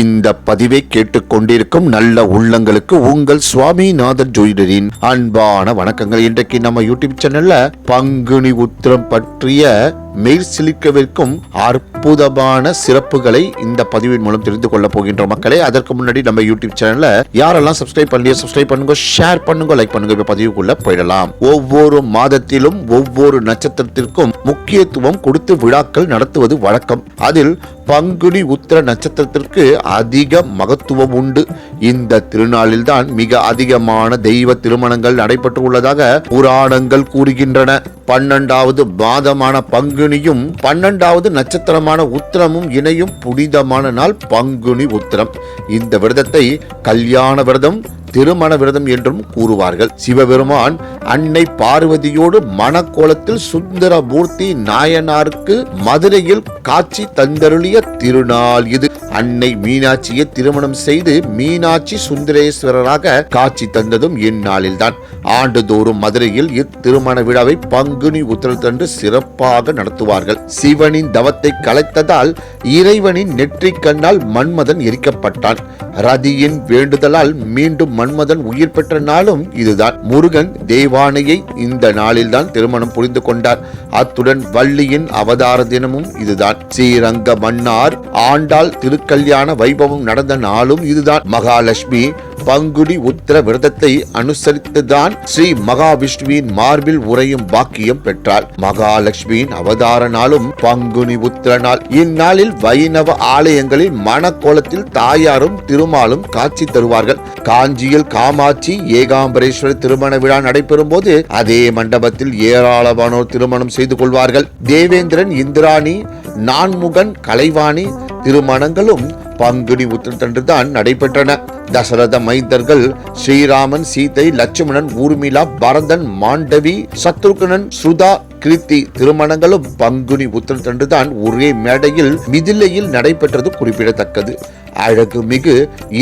இந்த பதிவை கேட்டுக்கொண்டிருக்கும் நல்ல உள்ளங்களுக்கு உங்கள் சுவாமிநாதன் ஜோதிடரின் அன்பான வணக்கங்கள். இன்றைக்கு நம்ம யூடியூப் சேனல்ல பங்குனி உத்திரம் பற்றிய மெய்சிலிக்கவிருக்கும் அற்புதமான சிறப்புகளை இந்த பதிவின் மூலம் தெரிந்து கொள்ள போகின்ற மக்களே. அதற்கு முன்னாடி நம்ம யூடியூப் சேனல்ல யாரெல்லாம் சப்ஸ்கிரைப் பண்ணலையோ சப்ஸ்கிரைப் பண்ணுங்க, ஷேர் பண்ணுங்க, லைக் பண்ணுங்க. இப்ப பதிவுக்குள்ள போயிடலாம். ஒவ்வொரு மாதத்திலும் ஒவ்வொரு நட்சத்திரத்திற்கும் முக்கியத்துவம் கொடுத்து விழாக்கள் நடத்துவது வழக்கம். அதில் பங்குனி உத்திர நட்சத்திரத்திற்கு அதிக மகத்துவம் உண்டு. இந்த திருநாளில் தான் மிக அதிகமான தெய்வ திருமணங்கள் நடைபெற்று உள்ளதாக புராணங்கள் கூறுகின்றன. 12வது மாதமான பங்குனியும் 12வது நட்சத்திரமான உத்திரமும் இணையும் புனிதமான நாள் பங்குனி உத்திரம். இந்த விரதத்தை கல்யாண விரதம், திருமண விரதம் என்றும் கூறுவார்கள். சிவபெருமான் அன்னை பார்வதியோடு மணக்கோலத்தில் சுந்தரமூர்த்தி நாயனாருக்கு மதுரையில் காட்சி தந்தருளிய திருநாள் இது. அன்னை மீனாட்சியை திருமணம் செய்து மீனாட்சி சுந்தரேஸ்வரராக காட்சி தந்ததும் இந்நாளில்தான். ஆண்டுதோறும் மதுரையில் இத்திருமண விழாவை பங்குனி உத்திரத்தன்று சிறப்பாக நடத்துவார்கள். சிவனின் தவத்தை கலைத்ததால் இறைவனின் நெற்றிக் கண்ணால் மன்மதன் எரிக்கப்பட்டான். ரதியின் வேண்டுதலால் மீண்டும் மன்மதன் உயிர் பெற்ற நாளும் இதுதான். முருகன் தேவானையை இந்த நாளில்தான் திருமணம் புரிந்து கொண்டார். அத்துடன் வள்ளியின் அவதார தினமும் இதுதான். ஸ்ரீரங்க மன்னார் ஆண்டாள் திருக்கல்யாண வைபவம் நடந்த நாளும் இதுதான். மகாலட்சுமி பங்குனி உத்திர விரதத்தை அனுசரித்துதான் ஸ்ரீ மகாவிஷ்ணுவின் மார்பில் உறையும் பாக்கியம் பெற்றார். மகாலட்சுமியின் அவதார நாளும் பங்குனி உத்திர நாள். இந்நாளில் வைணவ ஆலயங்களில் மணக்கோலத்தில் தாயாரும் திருமாலும் காட்சி தருவார்கள். காஞ்சியில் காமாட்சி ஏகாம்பரேஸ்வரர் திருமண விழா நடைபெறும் போது அதே மண்டபத்தில் ஏராளமானோர் திருமணம் செய்து கொள்வார்கள். தேவேந்திரன், இந்திராணி, நான்முகன், கலைவாணி திருமணங்களும் பங்குனி உத்திரத்தன்றுதான் நடைபெற்றன. தசரத மைந்தர்கள் ஸ்ரீராமன், சீதை, லட்சுமணன், ஊர்மிளா, பரதன், மாண்டவி, சத்ருகனன், சுதா, கிருத்தி திருமணங்களும் பங்குனி உத்திரத்தன்றுதான் ஒரே மேடையில் மிதிலையில் நடைபெற்றது குறிப்பிடத்தக்கது. அழகு மிகு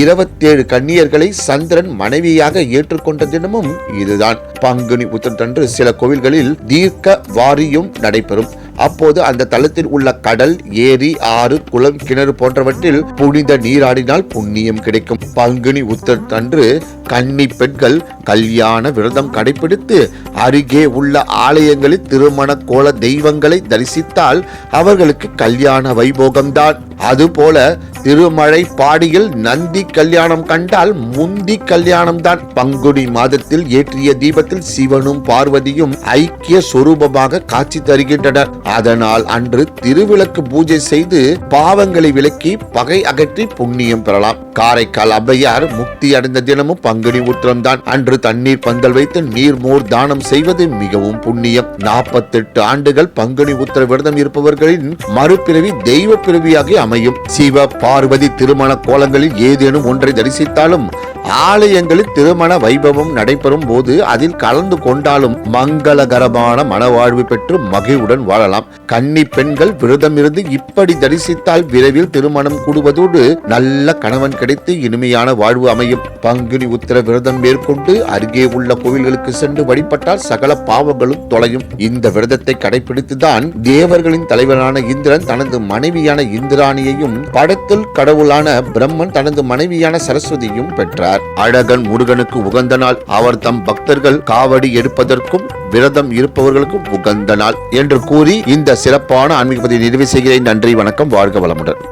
27 கன்னியர்களை சந்திரன் மனைவியாக ஏற்றுக்கொண்ட தினமும் இதுதான். பங்குனி உத்திரத்தன்று சில கோவில்களில் தீர்க்க வாரியும் நடைபெறும். அப்போது அந்த தளத்தில் உள்ள கடல், ஏரி, ஆறு, குளம், கிணறு போன்றவற்றில் புனித நீராடினால் புண்ணியம் கிடைக்கும். பங்குனி உத்திரத்தன்று கன்னி பெண்கள் கல்யாண விரதம் கடைபிடித்து அருகே உள்ள ஆலயங்களில் திருமண கோல தெய்வங்களை தரிசித்தால் அவர்களுக்கு கல்யாண வைபோகம்தான். அதுபோல திருமழை பாடியில் நந்தி கல்யாணம் கண்டால் முந்தி கல்யாணம் தான். பங்குனி மாதத்தில் ஏற்றிய தீபத்தில் சிவனும் பார்வதியும் ஐக்கிய சொரூபமாக காட்சி தருகின்றனர். அதனால் அன்று திருவிளக்கு பூஜை செய்து பாவங்களை விலக்கி பகை அகற்றி புண்ணியம் பெறலாம். காரைக்கால் அவ்வையார் முக்தி அடைந்த தினமும் பங்குனி உத்திரம் தான். அன்று தண்ணீர் பந்தல் வைத்து நீர்மோர் தானம் செய்வது மிகவும் புண்ணியம். 48 ஆண்டுகள் பங்குனி உத்திர விரதம் இருப்பவர்களின் மறுபிறவி தெய்வ பிறவியாக அமையும். சிவ பார்வதி திருமண கோலங்களில் ஏதேனும் ஒன்றை தரிசித்தாலும் ஆலயங்களில் திருமண வைபவம் நடைபெறும் போது அதில் கலந்து கொண்டாலும் மங்களகரமான மனவாழ்வு பெற்று மகிழ்வுடன் வாழலாம். கன்னி பெண்கள் விரதம் இருந்து இப்படி தரிசித்தால் விரைவில் திருமணம் கூடுவதோடு நல்ல கணவன் கிடைத்து இனிமையான வாழ்வு அமையும். பங்குனி உத்திர விரதம் மேற்கொண்டு அருகே உள்ள கோவில்களுக்கு சென்று வழிபட்டால் சகல பாவங்களும் தொலையும். இந்த விரதத்தை கடைபிடித்துதான் தேவர்களின் தலைவரான இந்திரன் தனது மனைவியான இந்திராணியையும் படத்தில் கடவுளான பிரம்மன் தனது மனைவியான சரஸ்வதியும் பெற்றார். அழகன் முருகனுக்கு உகந்த நாள். அவர் தம் பக்தர்கள் காவடி எடுப்பதற்கும் விரதம் இருப்பவர்களுக்கும் உகந்த நாள் என்று கூறி இந்த சிறப்பான ஆன்மீக பதிவை நிறைவு செய்கிறேன். நன்றி, வணக்கம், வாழ்க வளமுடன்.